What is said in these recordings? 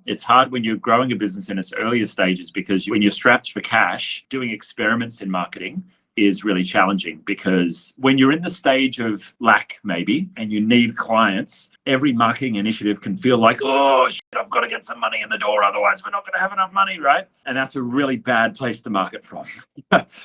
It's hard when you're growing a business in its earlier stages because when you're strapped for cash, doing experiments in marketing is really challenging, because when you're in the stage of lack maybe and you need clients, every marketing initiative can feel like, oh shit, I've got to get some money in the door, otherwise we're not going to have enough money, right? And that's a really bad place to market from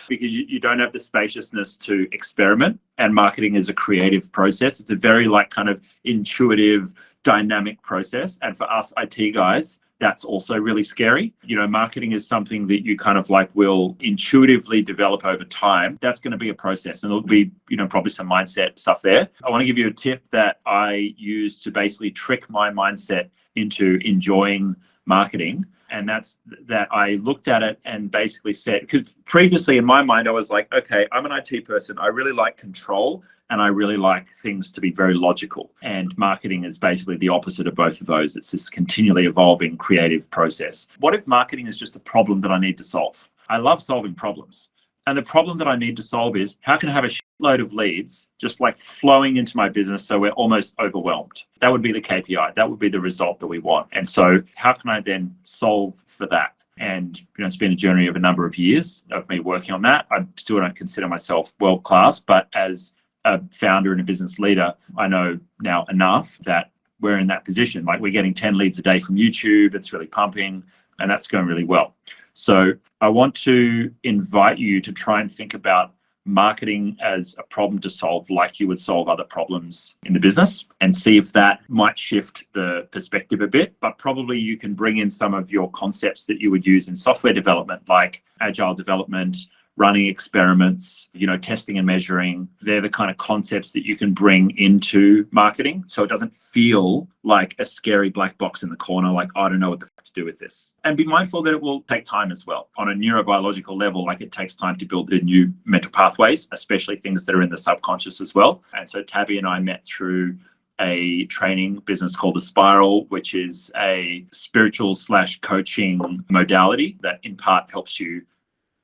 because you don't have the spaciousness to experiment, and marketing is a creative process. It's a very kind of intuitive, dynamic process. And for us IT guys, that's also really scary. Marketing is something that you kind of will intuitively develop over time. That's going to be a process, and there'll be, probably some mindset stuff there. I want to give you a tip that I use to basically trick my mindset into enjoying marketing. And that's that I looked at it and basically said, because previously in my mind, I was like, okay, I'm an IT person. I really like control and I really like things to be very logical. And marketing is basically the opposite of both of those. It's this continually evolving creative process. What if marketing is just a problem that I need to solve? I love solving problems. And the problem that I need to solve is, how can I have a shitload of leads just flowing into my business so we're almost overwhelmed? That would be the KPI. That would be the result that we want. And so how can I then solve for that? And it's been a journey of a number of years of me working on that. I still don't consider myself world-class, but as a founder and a business leader, I know now enough that we're in that position. We're getting 10 leads a day from YouTube. It's really pumping, and that's going really well. So I want to invite you to try and think about marketing as a problem to solve, like you would solve other problems in the business, and see if that might shift the perspective a bit. But probably you can bring in some of your concepts that you would use in software development, like agile development, running experiments, testing and measuring. They're the kind of concepts that you can bring into marketing, so it doesn't feel like a scary black box in the corner, I don't know what the fuck to do with this. And be mindful that it will take time as well. On a neurobiological level, it takes time to build the new mental pathways, especially things that are in the subconscious as well. And so Tabby and I met through a training business called The Spiral, which is a spiritual/coaching modality that in part helps you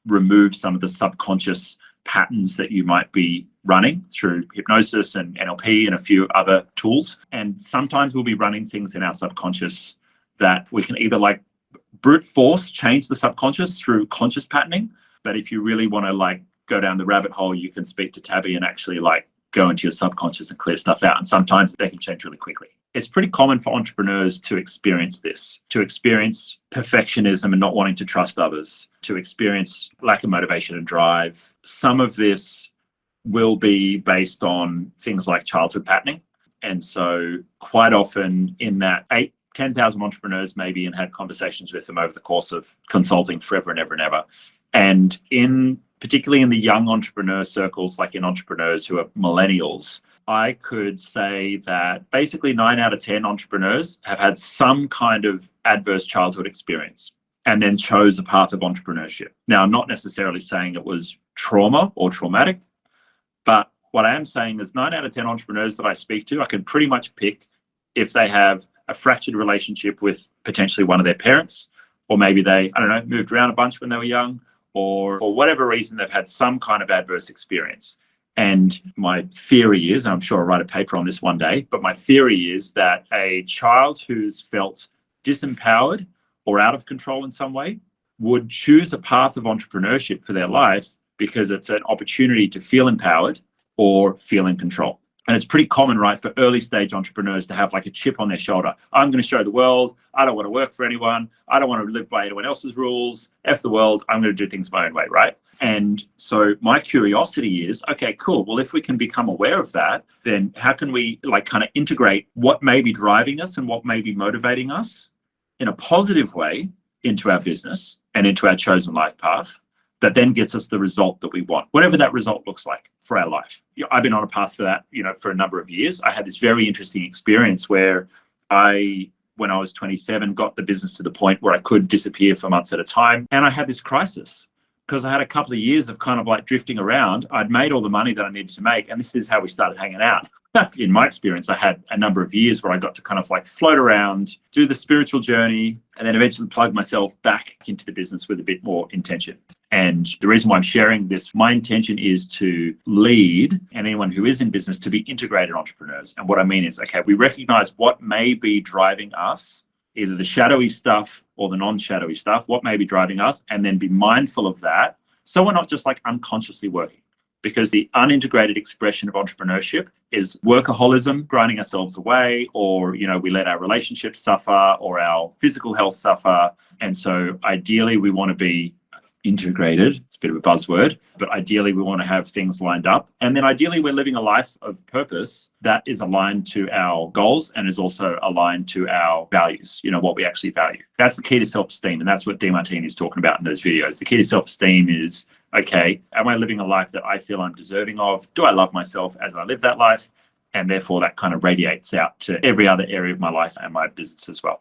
remove some of the subconscious patterns that you might be running through hypnosis and NLP and a few other tools. And sometimes we'll be running things in our subconscious that we can either brute force change the subconscious through conscious patterning. But if you really want to go down the rabbit hole, you can speak to Tabby and actually go into your subconscious and clear stuff out. And sometimes they can change really quickly. It's pretty common for entrepreneurs to experience this, to experience perfectionism and not wanting to trust others, to experience lack of motivation and drive. Some of this will be based on things like childhood patterning. And so quite often in that 10,000 entrepreneurs maybe, and had conversations with them over the course of consulting forever and ever and ever. And particularly in the young entrepreneur circles, in entrepreneurs who are millennials, I could say that basically 9 out of 10 entrepreneurs have had some kind of adverse childhood experience and then chose a path of entrepreneurship. Now, I'm not necessarily saying it was trauma or traumatic, but what I am saying is 9 out of 10 entrepreneurs that I speak to, I can pretty much pick if they have a fractured relationship with potentially one of their parents, or maybe they, moved around a bunch when they were young, or for whatever reason, they've had some kind of adverse experience. And my theory is, and I'm sure I'll write a paper on this one day, but my theory is that a child who's felt disempowered or out of control in some way would choose a path of entrepreneurship for their life because it's an opportunity to feel empowered or feel in control. And it's pretty common, right, for early stage entrepreneurs to have a chip on their shoulder. I'm going to show the world. I don't want to work for anyone. I don't want to live by anyone else's rules. F the world. I'm going to do things my own way, right? And so my curiosity is, okay, cool. Well, if we can become aware of that, then how can we kind of integrate what may be driving us and what may be motivating us in a positive way into our business and into our chosen life path that then gets us the result that we want, whatever that result looks like for our life. I've been on a path for that, for a number of years. I had this very interesting experience where when I was 27, got the business to the point where I could disappear for months at a time. And I had this crisis because I had a couple of years of kind of drifting around. I'd made all the money that I needed to make. And this is how we started hanging out. In my experience, I had a number of years where I got to kind of float around, do the spiritual journey, and then eventually plug myself back into the business with a bit more intention. And the reason why I'm sharing this, my intention is to lead anyone who is in business to be integrated entrepreneurs. And what I mean is, okay, we recognize what may be driving us either the shadowy stuff or the non-shadowy stuff, what may be driving us, and then be mindful of that. So we're not just like unconsciously working, because the unintegrated expression of entrepreneurship is workaholism, grinding ourselves away, or, we let our relationships suffer or our physical health suffer. And so ideally we want to be integrated. It's a bit of a buzzword, but ideally we want to have things lined up. And then ideally we're living a life of purpose that is aligned to our goals and is also aligned to our values, what we actually value. That's the key to self-esteem. And that's what Demartini is talking about in those videos. The key to self-esteem is, okay, am I living a life that I feel I'm deserving of? Do I love myself as I live that life? And therefore that kind of radiates out to every other area of my life and my business as well.